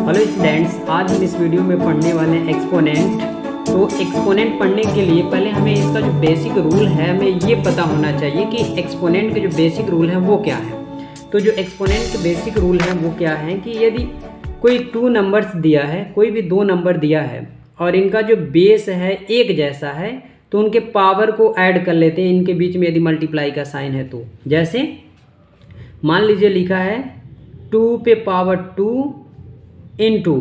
Hello students, आज हम इस वीडियो में पढ़ने वाले हैं एक्सपोनेंट। तो एक्सपोनेंट पढ़ने के लिए पहले हमें इसका जो बेसिक रूल है हमें ये पता होना चाहिए कि एक्सपोनेंट के जो बेसिक रूल हैं वो क्या है। तो जो एक्सपोनेंट के बेसिक रूल हैं वो क्या है कि यदि कोई 2 नंबर्स दिया है, कोई भी 2 नंबर दिया है और इनका जो बेस है एक जैसा है तो उनके पावर को ऐड कर लेते हैं इनके बीच में यदि मल्टीप्लाई का साइन है तो। जैसे मान लीजिए लिखा है 2 पे पावर 2 इंटू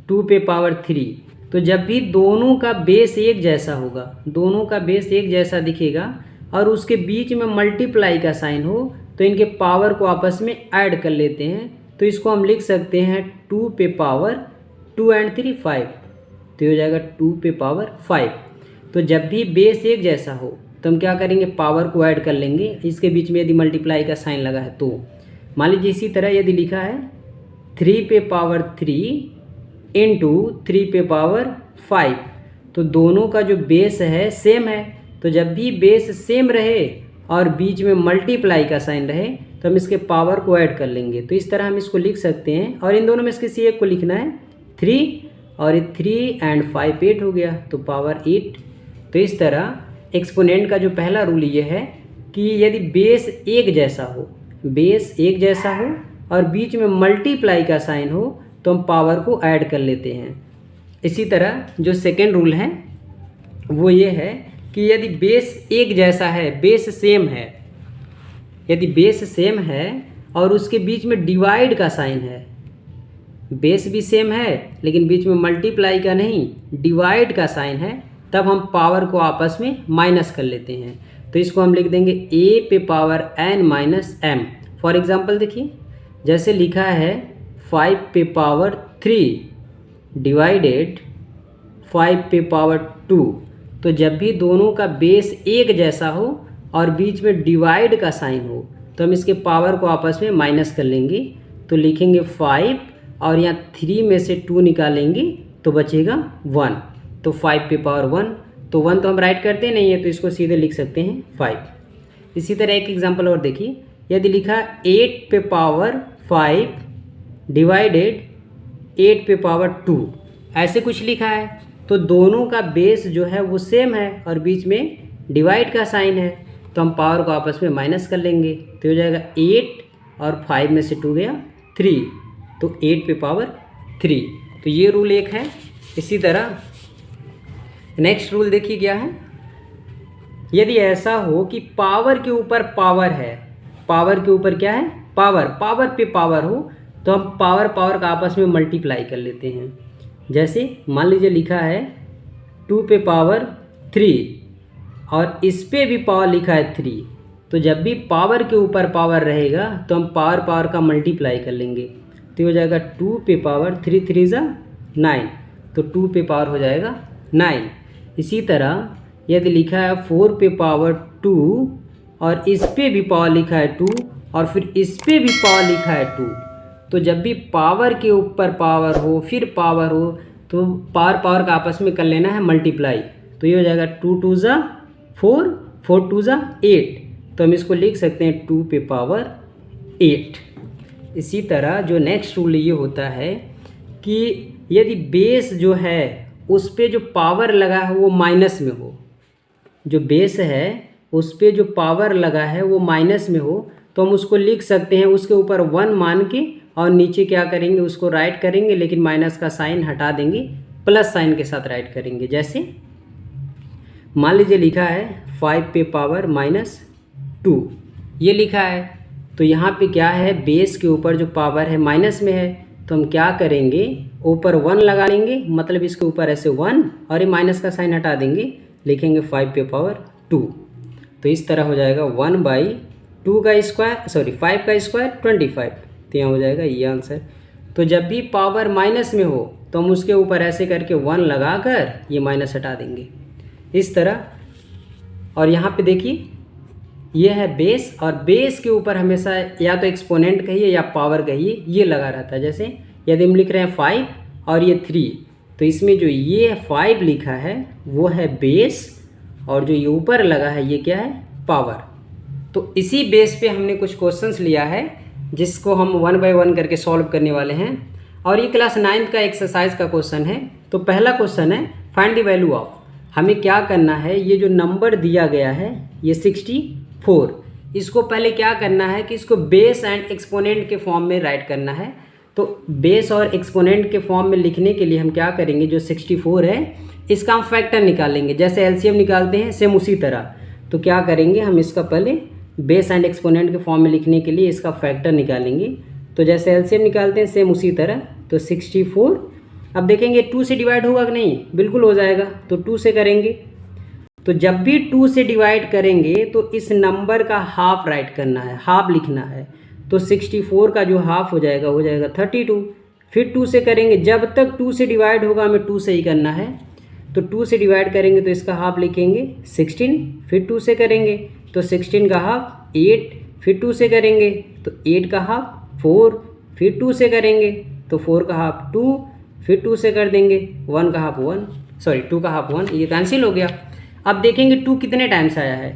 2 पे पावर 3। तो जब भी दोनों का बेस एक जैसा होगा, दोनों का बेस एक जैसा दिखेगा और उसके बीच में मल्टीप्लाई का साइन हो तो इनके पावर को आपस में ऐड कर लेते हैं। तो इसको हम लिख सकते हैं 2 पे पावर 2 एंड 3 5। तो हो जाएगा 2 पे पावर 5। तो जब भी बेस एक जैसा हो तो हम क्या करेंगे, पावर को ऐड कर लेंगे इसके बीच में यदि मल्टीप्लाई का साइन लगा है तो। मान लीजिए इसी तरह यदि लिखा है 3 पे पावर 3 इंटू 3 पे पावर 5। तो दोनों का जो बेस है सेम है, तो जब भी बेस सेम रहे और बीच में मल्टीप्लाई का साइन रहे तो हम इसके पावर को ऐड कर लेंगे। तो इस तरह हम इसको लिख सकते हैं और इन दोनों में से किसी एक को लिखना है 3 और 3 एंड 5 8 हो गया तो पावर 8। तो इस तरह एक्सपोनेंट का जो पहला रूल ये है कि यदि बेस एक जैसा हो, बेस एक जैसा हो और बीच में मल्टीप्लाई का साइन हो तो हम पावर को ऐड कर लेते हैं। इसी तरह जो सेकेंड रूल है वो ये है कि यदि बेस एक जैसा है, बेस सेम है, यदि बेस सेम है और उसके बीच में डिवाइड का साइन है, बेस भी सेम है लेकिन बीच में मल्टीप्लाई का नहीं डिवाइड का साइन है, तब हम पावर को आपस में माइनस कर लेते हैं। तो इसको हम लिख देंगे a पे power n minus m। For example देखिए, जैसे लिखा है 5 पे पावर 3 डिवाइडेड 5 पे पावर 2। तो जब भी दोनों का बेस एक जैसा हो और बीच में डिवाइड का साइन हो तो हम इसके पावर को आपस में माइनस कर लेंगे। तो लिखेंगे 5 और यहाँ 3 में से 2 निकालेंगे तो बचेगा 1। तो 5 पे पावर 1, तो 1 तो हम राइट करते नहीं है तो इसको सीधे लिख सकते हैं 5। इसी तरह एक एग्जांपल और देखिए, यदि लिखा 8 पे पावर 5 डिवाइडेड 8 पे पावर 2, ऐसे कुछ लिखा है तो दोनों का बेस जो है वो सेम है और बीच में डिवाइड का साइन है तो हम पावर को आपस में माइनस कर लेंगे। तो हो जाएगा 8 और 5 में से 2 गया 3, तो 8 पे पावर 3। तो ये रूल एक है। इसी तरह नेक्स्ट रूल देखिए क्या है, यदि ऐसा हो कि पावर के ऊपर पावर है, पावर के ऊपर क्या है पावर, पावर पे पावर हो तो हम पावर पावर का आपस में मल्टीप्लाई कर लेते हैं। जैसे मान लीजिए लिखा है 2 पे पावर 3 और इस पे भी पावर लिखा है 3। तो जब भी पावर के ऊपर पावर रहेगा तो हम पावर पावर का मल्टीप्लाई कर लेंगे। तो हो जाएगा 2 पे पावर 3 3 ज़ा 9, तो 2 पे पावर हो जाएगा 9। इसी तरह यदि लिखा है 4 पे पावर 2 और इस पे भी पावर लिखा है 2 और फिर इस पे भी पावर लिखा है 2, तो जब भी पावर के ऊपर पावर हो फिर पावर हो तो पावर पावर का आपस में कर लेना है मल्टीप्लाई। तो ये हो जाएगा 2 2 ज़ा 4 4 2 ज़ा 8, तो हम इसको लिख सकते हैं 2 पे पावर 8। इसी तरह जो नेक्स्ट रूल ये होता है कि यदि बेस जो है उस पे जो पावर लगा है वो माइनस में हो, जो बेस है उस पे जो पावर लगा है वो माइनस में हो तो हम उसको लिख सकते हैं उसके ऊपर 1 मान के और नीचे क्या करेंगे उसको राइट करेंगे लेकिन माइनस का साइन हटा देंगे, प्लस साइन के साथ राइट करेंगे। जैसे मान लीजिए लिखा है 5 पे पावर माइनस 2, ये लिखा है तो यहाँ पे क्या है बेस के ऊपर जो पावर है माइनस में है तो हम क्या करेंगे ऊपर 1 लगा लेंगे, मतलब इसके ऊपर ऐसे 1 और ये माइनस का साइन हटा देंगे, लिखेंगे 5 पे पावर 2। तो इस तरह हो जाएगा 1/2 का स्क्वायर, सॉरी 5 का स्क्वायर 25। तो यहाँ हो जाएगा ये आंसर। तो जब भी पावर माइनस में हो तो हम उसके ऊपर ऐसे करके 1 लगा कर ये माइनस हटा देंगे इस तरह। और यहाँ पे देखिए ये है बेस और बेस के ऊपर हमेशा या तो एक्सपोनेंट कहिए या पावर कहिए ये लगा रहता है। जैसे यदि हम लिख रहे हैं 5 और ये 3 तो इसमें जो ये 5 लिखा है वो है बेस और जो ये ऊपर लगा है ये क्या है पावर। तो इसी बेस पे हमने कुछ क्वेश्चंस लिया है जिसको हम 1 बाय 1 करके सॉल्व करने वाले हैं। और ये क्लास 9th का एक्सरसाइज का क्वेश्चन है। तो पहला क्वेश्चन है फाइंड द वैल्यू ऑफ। हमें क्या करना है, ये जो नंबर दिया गया है ये 64, इसको पहले क्या करना है कि इसको बेस एंड एक्सपोनेंट के फॉर्म में राइट करना है। तो बेस और एक्सपोनेंट के फॉर्म में लिखने के लिए हम क्या करेंगे, जो 64 है इसका हम फैक्टर निकालेंगे। जैसे एलसीएम निकालते हैं सेम उसी तरह। तो क्या करेंगे, हम इसका पहले बेस एंड एक्सपोनेंट के फॉर्म में लिखने के लिए इसका फैक्टर निकालेंगे। तो जैसे एलसीएम निकालते हैं सेम उसी तरह। तो 64, अब देखेंगे 2 से डिवाइड होगा कि नहीं, बिल्कुल हो जाएगा। तो 2 से करेंगे। तो जब भी 2 से डिवाइड करेंगे तो इस नंबर का हाफ राइट करना है, हाफ लिखना है। तो 64 का जो हाफ हो जाएगा 32। फिर 2 से करेंगे, जब तक 2 से डिवाइड होगा हमें 2 से ही करना है। तो 2 से डिवाइड करेंगे तो इसका हाफ लिखेंगे 16। फिर 2 से करेंगे तो 16 का हाफ 8। फिर 2 से करेंगे तो 8 का हाफ 4। फिर 2 से करेंगे तो 4 का हाफ 2। फिर 2 से कर देंगे 1 का हाफ 2 का हाफ 1, ये कैंसिल हो गया। अब देखेंगे 2 कितने टाइम्स आया है,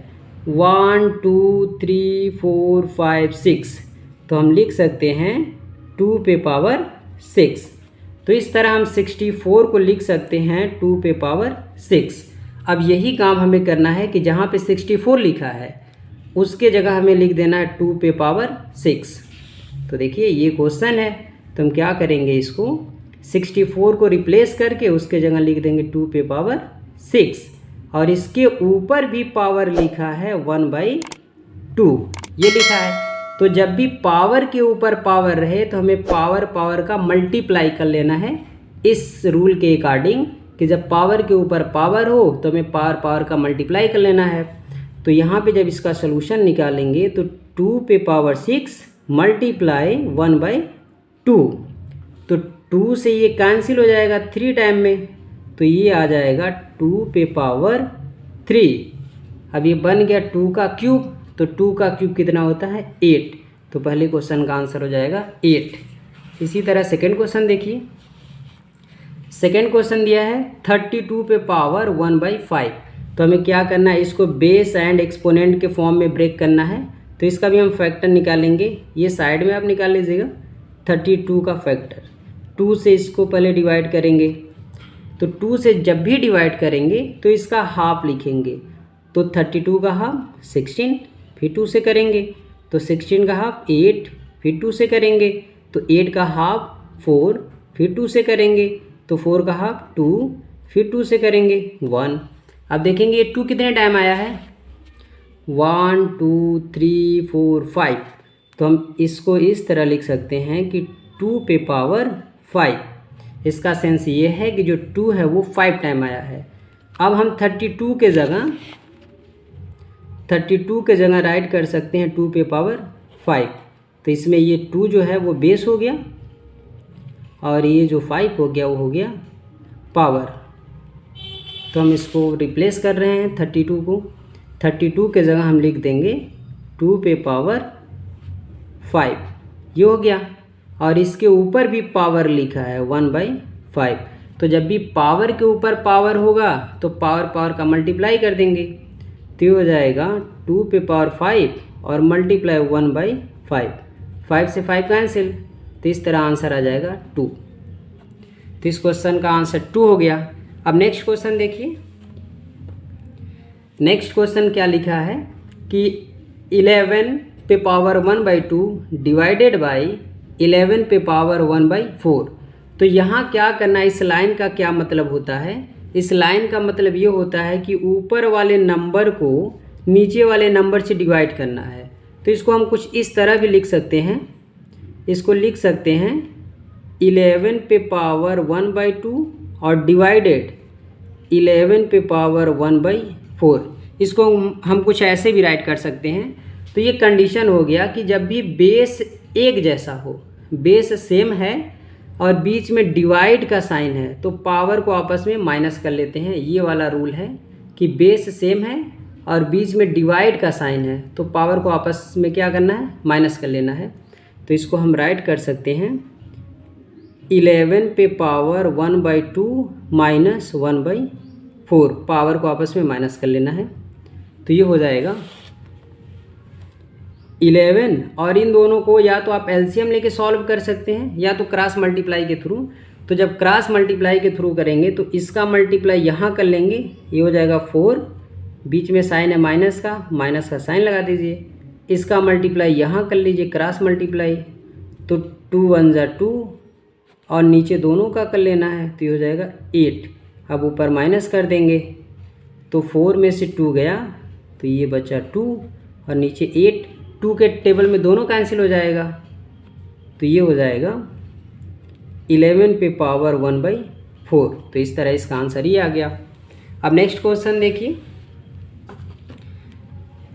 1 2 3 4 5 6। तो हम लिख सकते हैं 2 पे पावर 6। तो इस तरह हम 64 को लिख सकते हैं 2 पे पावर 6। अब यही काम हमें करना है कि जहाँ पे 64 लिखा है उसके जगह हमें लिख देना है 2 पे पावर 6। तो देखिए ये क्वेश्चन है, तो हम क्या करेंगे, इसको 64 को रिप्लेस करके उसके जगह लिख देंगे 2 पे पावर 6। और इसके ऊपर भी पावर लिखा है 1/2, ये लिखा है। तो जब भी पावर के ऊपर पावर रहे तो हमें पावर का मल्टीप्लाई कर लेना है इस रूल के अकॉर्डिंग, कि जब पावर के ऊपर पावर हो तो हमें पावर का मल्टीप्लाई कर लेना है। तो यहाँ पे जब इसका सलूशन निकालेंगे तो 2 पे पावर 6 मल्टीप्लाई 1/2। तो 2 से ये कैंसिल हो जाएगा 3 टाइम में, तो ये आ जाएगा 2 पे पावर 3। अब ये बन गया 2 का क्यूब। तो 2 का क्यूब कितना होता है, 8। तो पहले क्वेश्चन का आंसर हो जाएगा 8। इसी तरह सेकंड क्वेश्चन देखिए। सेकंड क्वेश्चन दिया है 32 पे पावर 1/5। तो हमें क्या करना है, इसको बेस एंड एक्सपोनेंट के फॉर्म में ब्रेक करना है। तो इसका भी हम फैक्टर निकालेंगे, ये साइड में आप निकाल लीजिएगा। 32 का फैक्टर, 2 से इसको पहले डिवाइड करेंगे। तो 2 से जब भी डिवाइड करेंगे तो इसका हाफ लिखेंगे। तो 32 का हाफ 16। फिर 2 से करेंगे तो 16 का हाफ 8। फिर 2 से करेंगे तो 8 का हाफ 4। फिर 2 से करेंगे तो 4 का हाफ 2। फिर 2 से करेंगे 1। अब देखेंगे ये 2 कितने टाइम आया है, 1 2 3 4 5। तो हम इसको इस तरह लिख सकते हैं कि 2 पे पावर 5। इसका सेंस ये है कि जो 2 है वो 5 टाइम आया है। अब हम 32 के जगह राइट कर सकते हैं 2 पे पावर 5। तो इसमें ये 2 जो है वो बेस हो गया और ये जो 5 हो गया वो हो गया पावर। तो हम इसको रिप्लेस कर रहे हैं 32 को। 32 के जगह हम लिख देंगे 2 पे पावर 5, ये हो गया। और इसके ऊपर भी पावर लिखा है 1/5। तो जब भी पावर के ऊपर पावर होगा तो पावर का मल्टीप्लाई कर देंगे। तो ये हो जाएगा 2 पे पावर 5 और मल्टीप्लाई 1/5। 5 से 5 कैंसिल, तो इस तरह आंसर आ जाएगा 2। तो इस क्वेश्चन का आंसर 2 हो गया। अब नेक्स्ट क्वेश्चन देखिए। नेक्स्ट क्वेश्चन क्या लिखा है कि 11 पे पावर 1/2 डिवाइडेड बाई 11 पे पावर 1/4। तो यहाँ क्या करना है, इस लाइन का क्या मतलब होता है, इस लाइन का मतलब ये होता है कि ऊपर वाले नंबर को नीचे वाले नंबर से डिवाइड करना है। तो इसको हम कुछ इस तरह भी लिख सकते हैं, इसको लिख सकते हैं 11 पे पावर 1/2 और डिवाइडेड 11 पे पावर 1/4। इसको हम कुछ ऐसे भी राइट कर सकते हैं। तो ये कंडीशन हो गया कि जब भी बेस एक जैसा हो, बेस सेम है और बीच में डिवाइड का साइन है, तो पावर को आपस में माइनस कर लेते हैं। ये वाला रूल है कि बेस सेम है और बीच में डिवाइड का साइन है, तो पावर को आपस में क्या करना है, माइनस कर लेना है। तो इसको हम राइट कर सकते हैं 11 पे पावर 1/2 माइनस 1/4, पावर को आपस में माइनस कर लेना है। तो ये हो जाएगा 11 और इन दोनों को या तो आप एलसीएम लेके सॉल्व कर सकते हैं या तो क्रॉस मल्टीप्लाई के थ्रू। तो जब क्रॉस मल्टीप्लाई के थ्रू करेंगे तो इसका मल्टीप्लाई यहाँ कर लेंगे, ये हो जाएगा 4, बीच में साइन है माइनस का साइन लगा दीजिए। इसका मल्टीप्लाई यहाँ कर लीजिए क्रॉस मल्टीप्लाई, तो 2 1 जा 2 और नीचे दोनों का कर लेना है, तो ये हो जाएगा 8। अब ऊपर माइनस कर देंगे तो 4 में से 2 गया तो ये बचा 2 और नीचे 8, 2 के टेबल में दोनों कैंसिल हो जाएगा, तो ये हो जाएगा 11 पे पावर 1/4। तो इस तरह इसका आंसर ही आ गया। अब नेक्स्ट क्वेश्चन देखिए।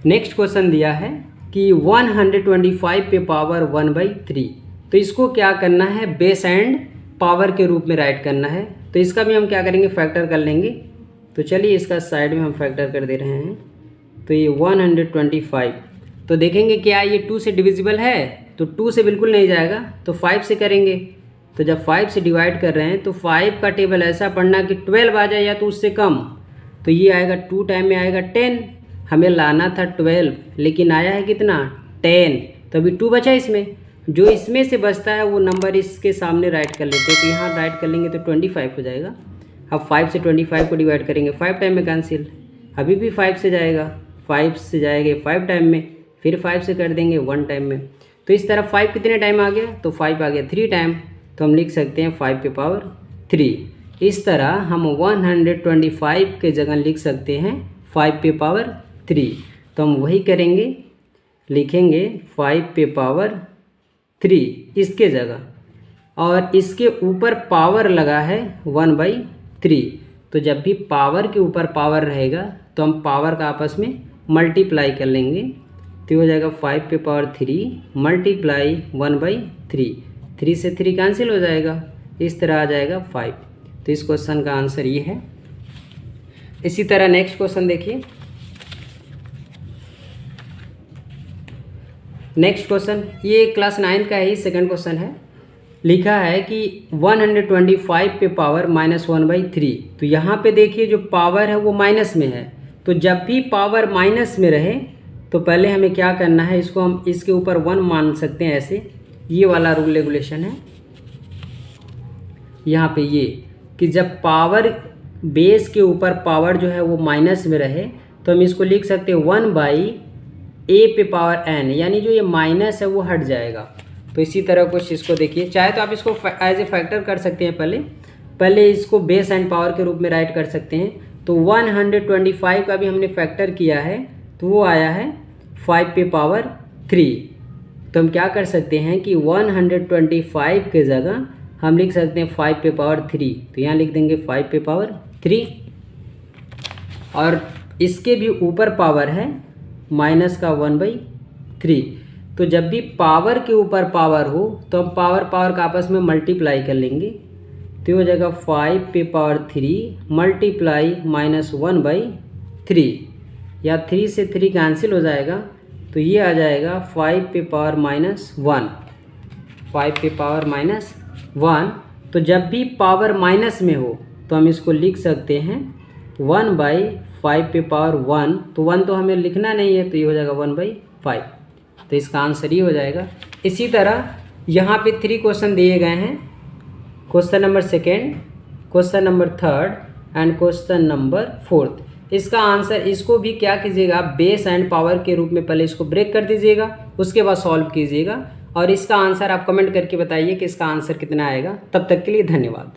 नेक्स्ट क्वेश्चन दिया है कि 125 पे पावर 1/3। तो इसको क्या करना है, बेस एंड पावर के रूप में राइट करना है। तो इसका भी हम क्या करेंगे, फैक्टर कर लेंगे। तो चलिए इसका साइड में हम फैक्टर कर दे रहे हैं। तो ये 125, तो देखेंगे क्या ये 2 से डिविजिबल है, तो 2 से बिल्कुल नहीं जाएगा, तो 5 से करेंगे। तो जब 5 से डिवाइड कर रहे हैं तो 5 का टेबल ऐसा पढ़ना कि 12 आ जाए या तो उससे कम। तो ये आएगा 2 टाइम में आएगा 10, हमें लाना था 12 लेकिन आया है कितना 10, तो अभी 2 बचा इसमें। जो इसमें से बचता है वो नंबर इसके सामने राइट कर लेते हैं, तो यहाँ राइट कर लेंगे तो 25 हो जाएगा। अब 5 से 25 को डिवाइड करेंगे, 5 टाइम में कैंसिल, अभी भी 5 से जाएगा, 5 से जाएंगे 5 टाइम में, फिर 5 से कर देंगे 1 टाइम में। तो इस तरह 5 कितने टाइम आ गया, तो 5 आ गया 3 टाइम, तो हम लिख सकते हैं 5 पे पावर 3। इस तरह हम 125 के जगह लिख सकते हैं 5 पे पावर 3। तो हम वही करेंगे, लिखेंगे 5 पे पावर 3 इसके जगह, और इसके ऊपर पावर लगा है 1/3। तो जब भी पावर के ऊपर पावर रहेगा तो हम पावर का आपस में मल्टीप्लाई कर लेंगे, तो हो जाएगा 5 पे पावर 3 मल्टीप्लाई 1/3, 3 से 3 कैंसिल हो जाएगा, इस तरह आ जाएगा 5। तो इस क्वेश्चन का आंसर ये है। इसी तरह नेक्स्ट क्वेश्चन देखिए। नेक्स्ट क्वेश्चन ये क्लास 9 का ही सेकंड क्वेश्चन है। लिखा है कि 125 पे पावर -1/3। तो यहाँ पे देखिए जो पावर है वो माइनस में है, तो जब भी पावर माइनस में रहे तो पहले हमें क्या करना है, इसको हम इसके ऊपर 1 मान सकते हैं, ऐसे ये वाला रूल रेगुलेशन है यहाँ पे ये, कि जब पावर बेस के ऊपर पावर जो है वो माइनस में रहे तो हम इसको लिख सकते हैं 1/a पे पावर n, यानी जो ये माइनस है वो हट जाएगा। तो इसी तरह कुछ इसको देखिए, चाहे तो आप इसको एज ए फैक्टर कर सकते हैं, पहले इसको बेस एंड पावर के रूप में राइट कर सकते हैं। तो 125 का भी हमने फैक्टर किया है तो वो आया है 5 पे पावर 3। तो हम क्या कर सकते हैं कि 125 के जगह हम लिख सकते हैं 5 पे पावर 3, तो यहाँ लिख देंगे 5 पे पावर 3। और इसके भी ऊपर पावर है माइनस का 1/3। तो जब भी पावर के ऊपर पावर हो तो हम पावर का आपस में मल्टीप्लाई कर लेंगे, तो हो जाएगा 5 पे पावर 3 मल्टीप्लाई -1/3, या 3 से 3 कैंसिल हो जाएगा, तो ये आ जाएगा 5 पे पावर -1, 5 पे पावर -1। तो जब भी पावर माइनस में हो तो हम इसको लिख सकते हैं 1/5 पे पावर 1, तो 1 तो हमें लिखना नहीं है, तो ये हो जाएगा 1/5। तो इसका आंसर ही हो जाएगा। इसी तरह यहाँ पे 3 क्वेश्चन दिए गए हैं, question number 2, question number 3 and question number 4। इसका आंसर, इसको भी क्या कीजिएगा, बेस एंड पावर के रूप में पहले इसको ब्रेक कर दीजिएगा, उसके बाद सॉल्व कीजिएगा, और इसका आंसर आप कमेंट करके बताइए कि इसका आंसर कितना आएगा। तब तक के लिए धन्यवाद।